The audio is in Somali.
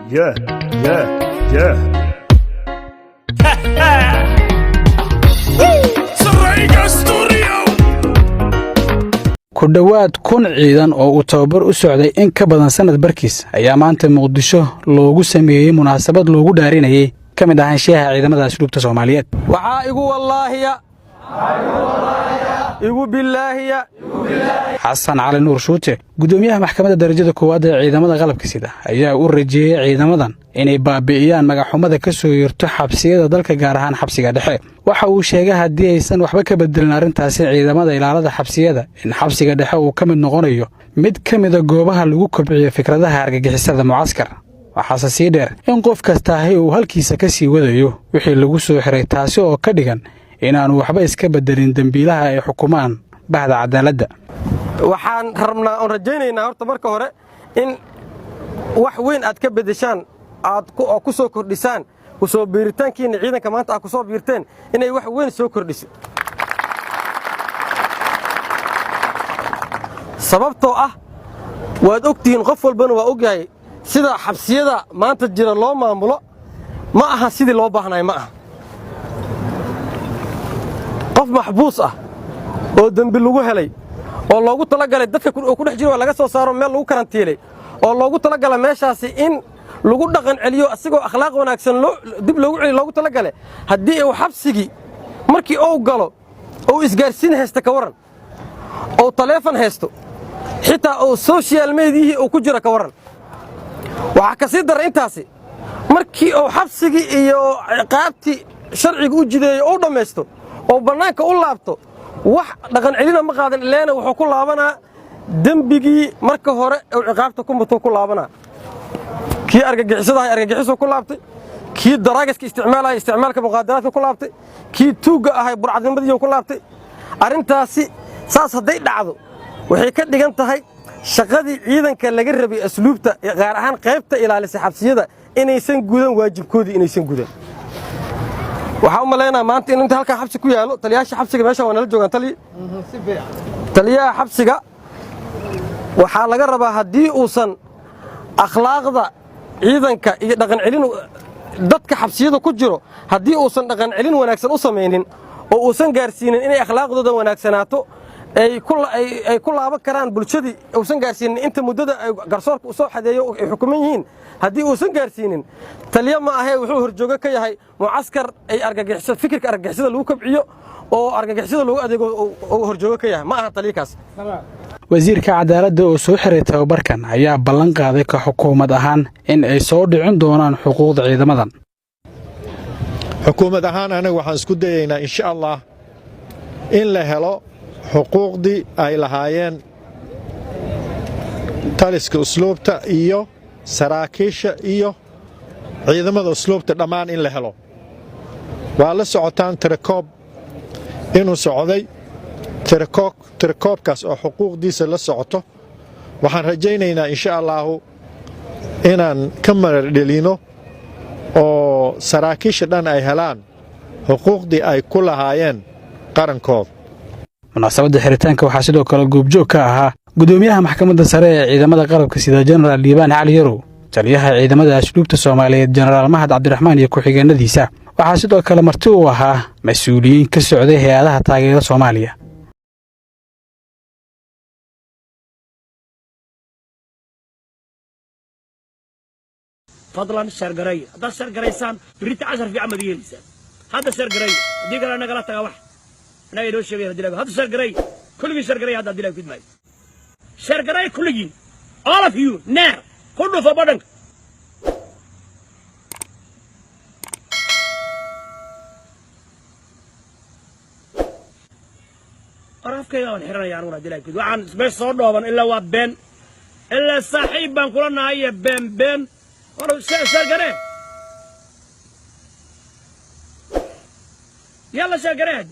Yeah, yeah, yeah. ku dhowaad 1,000 ciidan oo uu tababar u socday in ka badan sanad barkiis ayaa maanta Muqdisho loogu sameeyay munaasabad loogu dhaarinayay kamid ahaanshaha ciidamada asluubta Soomaaliyeed. waxaa igu wallaahiya igu billaahiya xasan cali nuur shuute gudoomiyaha maxkamadda darajada koowaad ee ciidamada qalabka sida ayaa u rajeeyay ciidamadan inay baabi'iyaan magaxumada ka soo yeerto xabsiyada dalka gaar ahaan xabsiga dhexe. waxa uu sheegay haddii aysan waxba ka bedelin arrintaasi ciidamada ilaalada xabsiyada in xabsiga dhexe uu ka mid noqonayo mid ka mid ah goobaha lagu kobciyo fikradaha argagixisada mucaaskar. waxaase sii dheer in qof kasta uu halkiisa ka sii wadayo wixii lagu soo xiray taasi oo ka dhigan inaanu waxba iska bedelin dambiilaha ay xukumaan bahda cadaaladda. waxaan rabnaa oo rajaynaynaa horta marka hore in wax weyn aad ka bedeshaan aad ku soo kordhisaan ku soo biiritaankiina ciidanka maanta aad ku soo biirteen inay wax weyn soo kordhiso sababtoo ah waad ogtihiin qof walbana waa ogyahay sida xabsiyada maanta jira loo maamulo ma aha sidii loo baahnay ma aha qof maxbuus ah oo dambi lagu helay oo loogu talagalay dadka ku dhex jiro laga soo saaro meel lagu karantiilay oo loogu talagalay meeshaasi in lagu dhaqan celiyo asigoo akhlaaq wanaagsan dib loogu celiyo loogu talagalay haddii uu xabsigi markii uu galo oo isgaarsiin haysta ka waran oo taleefan haysto xitaa oo social media uu ku jiro ka waran waxa ka sii daray intaasi markii uu xabsigi iyo ciqaabtii sharciga u jideeyo oo dhameysto oo banaanka u laabto wax dhaqan celina ma qaadan ileena wuxuu ku laabanaa dembigii marka hore oo ciqaabta ku muto ku laabanaa kii argagixisada argagixiso ku laabtay kii daraagiska isticmaalka muqaadaraadka ku laabtay kii tuuga ahay burcadnimadii ku laabtay arintaasi saas haday dhacdo waxay ka dhigan tahay shaqadii ciidanka laga rabay asluubta gaar ahaan qaybta ilaalisa xabsiyada inaysan gudan waajibkoodii inaysan gudan waxa u maleynaa maanta in inta halka xabsi ku yaalo taliyaasha xabsiga meesha waa nala joogan taliyaha xabsiga waxa laga rabaa hadii uusan akhlaaqda ciidanka iyo dhaqan celin dadka xabsiyada ku jiro hadii uusan dhaqan celin wanaagsan u sameeynin oo uusan gaarsiinin inay akhlaaqdooda wanaagsanaato ay ku laaban karaan bulshadii uusan gaarsiinin inta muddada ay garsoorka u soo xadeeyo ay xukuman yihiin haddii uusan gaarsiinin taliya ma ahee wuxuu horjoogo ka yahay mucaskar ay argagixisada fikirka argagixisada lagu kabciyo oo argagixisada lagu adeego oo horjoogo ka yahay ma aha taliyakaas. wasiirka cadaaladda oo soo xiray tababarkan ayaa ballan qaaday ka xukuumad ahaan in ay soo dhicin doonaan xuquuqda ciidamadan. xukuumad ahaan anaga waxaan isku dayaynaa insha Allah in la helo xuquuqdii ay lahaayeen taliska usluubta iyo saraakiisha iyo ciidamada usluubta dhammaan in la helo. waa la socotaan tirakoob inuu socday tirakoobkaas oo xuquuqdiisa la socoto waxaan rajaynaynaa insha Allahu inaan ka marar dhelino oo saraakiisha dhan ay helaan xuquuqdii ay ku lahaayeen qarankooda. munaasabadda xiritaanka waxaa sidoo kale goobjoog ka ahaa gudoomiyaha maxkamadda sare ee ciidamada qalabka sida General Liibaan Cali Yarow taliyaha ciidamada asluubta Soomaaliyeed General Mahad Cabdiraxmaan iyo ku-xigeenadiisa. waxaa sidoo kale marti u ahaa mas'uuliyiin ka socday hay'adaha taageerada Soomaaliya. فضلا شرقري هذا شرقري سان بريت 10 في عمل يلسان هذا شرقري ديك انا قالت واحد انا يدو شيء هذا شرقري كل شرقري هذا ديلك في دماغي شرقري كل all of you نار كله في بدنك عرف كيف الحرنا يعنون ديلك وعن بس صدوبا الا وبين الا صاحب بان كلنا هي بين ورا شرقري يلا شرقري